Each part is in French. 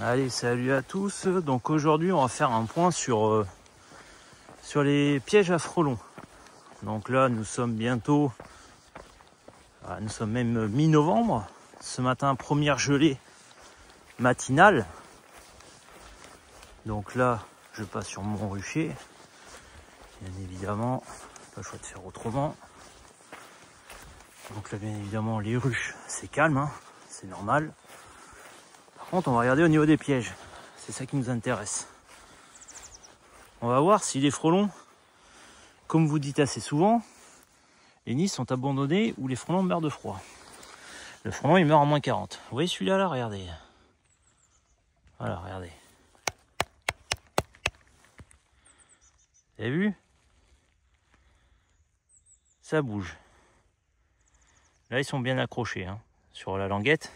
Allez, salut à tous. Donc aujourd'hui, on va faire un point sur les pièges à frelons. Donc là, nous sommes bientôt, nous sommes même mi-novembre. Ce matin, première gelée matinale. Donc là, je passe sur mon rucher. Bien évidemment, pas le choix de faire autrement. Donc là, bien évidemment, les ruches, c'est calme, hein, c'est normal. Par contre, on va regarder au niveau des pièges. C'est ça qui nous intéresse. On va voir si les frelons, comme vous dites assez souvent, les nids sont abandonnés ou les frelons meurent de froid. Le frelon, il meurt à moins 40. Vous voyez celui-là, là, regardez. Voilà, regardez. Vous avez vu? Ça bouge. Là, ils sont bien accrochés hein, sur la languette.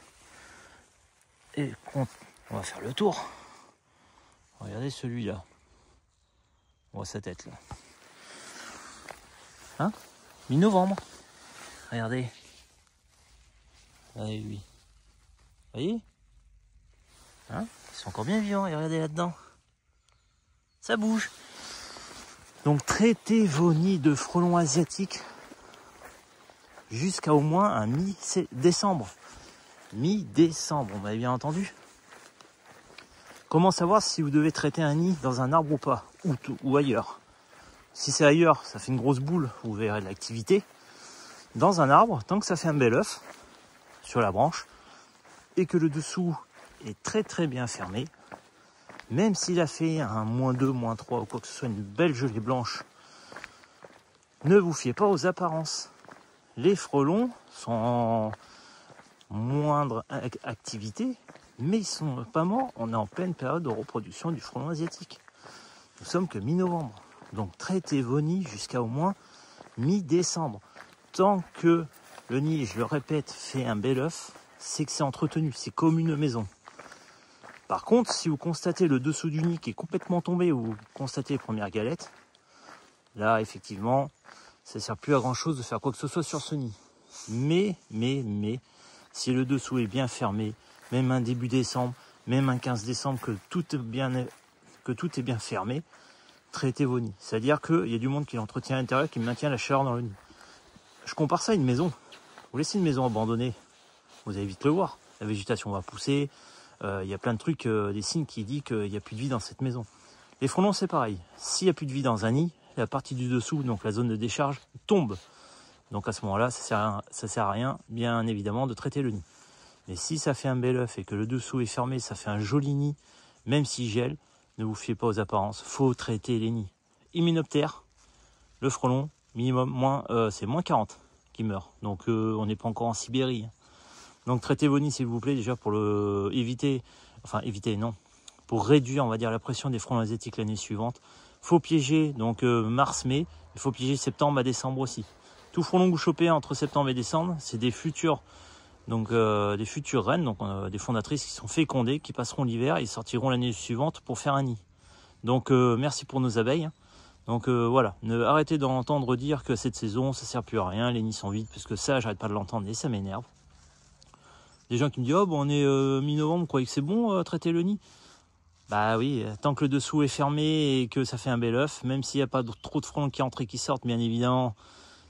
Et on va faire le tour. Regardez celui-là. On voit sa tête là. Hein? Mi-novembre. Regardez. Regardez lui. Vous voyez? Hein? Ils sont encore bien vivants. Et regardez là-dedans. Ça bouge. Donc traitez vos nids de frelons asiatiques jusqu'à au moins un mi-décembre. Mi-décembre, on m'avait bien entendu. Comment savoir si vous devez traiter un nid dans un arbre ou pas, ou ailleurs? Si c'est ailleurs, ça fait une grosse boule, vous verrez de l'activité. Dans un arbre, tant que ça fait un bel œuf sur la branche, et que le dessous est très très bien fermé, même s'il a fait un -2, -3 ou quoi que ce soit, une belle gelée blanche, ne vous fiez pas aux apparences. Les frelons sont en moindre activité, mais ils sont pas morts. On est en pleine période de reproduction du frelon asiatique. Nous sommes que mi-novembre. Donc traitez vos nids jusqu'à au moins mi-décembre. Tant que le nid, je le répète, fait un bel œuf, c'est que c'est entretenu, c'est comme une maison. Par contre, si vous constatez le dessous du nid qui est complètement tombé ou vous constatez les premières galettes, là effectivement, ça ne sert plus à grand chose de faire quoi que ce soit sur ce nid. Mais, si le dessous est bien fermé, même un début décembre, même un 15 décembre, que tout est bien fermé, traitez vos nids. C'est-à-dire qu'il y a du monde qui l'entretient à l'intérieur, qui maintient la chaleur dans le nid. Je compare ça à une maison. Vous laissez une maison abandonnée, vous allez vite le voir. La végétation va pousser, il y a plein de trucs, des signes qui disent qu'il n'y a plus de vie dans cette maison. Les frelons, c'est pareil. S'il n'y a plus de vie dans un nid, la partie du dessous, donc la zone de décharge, tombe. Donc à ce moment-là, ça sert à rien, bien évidemment, de traiter le nid. Mais si ça fait un bel œuf et que le dessous est fermé, ça fait un joli nid, même s'il gèle, ne vous fiez pas aux apparences, faut traiter les nids. Hyménoptère, le frelon, minimum, c'est moins 40 qui meurt. Donc on n'est pas encore en Sibérie. Donc traitez vos nids s'il vous plaît, déjà pour pour réduire, on va dire, la pression des frelons asiatiques l'année suivante. Faut piéger, donc mars-mai, il faut piéger septembre à décembre aussi. Tout frelon que vous chopez entre septembre et décembre, c'est des futures reines, donc des fondatrices qui sont fécondées, qui passeront l'hiver et sortiront l'année suivante pour faire un nid. Donc merci pour nos abeilles. Donc voilà, arrêtez d'entendre dire que cette saison ça sert plus à rien, les nids sont vides, parce que ça j'arrête pas de l'entendre et ça m'énerve. Des gens qui me disent oh bon on est mi-novembre, vous croyez que c'est bon traiter le nid? Bah oui, tant que le dessous est fermé et que ça fait un bel œuf, même s'il n'y a pas trop de frelons qui entrent et qui sortent, bien évidemment,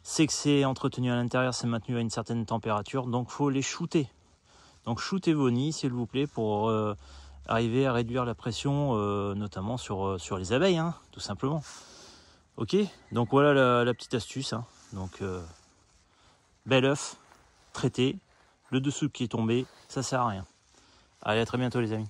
c'est que c'est entretenu à l'intérieur, c'est maintenu à une certaine température, donc il faut les shooter. Donc shootez vos nids, s'il vous plaît, pour arriver à réduire la pression, notamment sur les abeilles, hein, tout simplement. Ok, donc voilà la petite astuce. Hein. Donc bel œuf, traité, le dessous qui est tombé, ça sert à rien. Allez, à très bientôt les amis.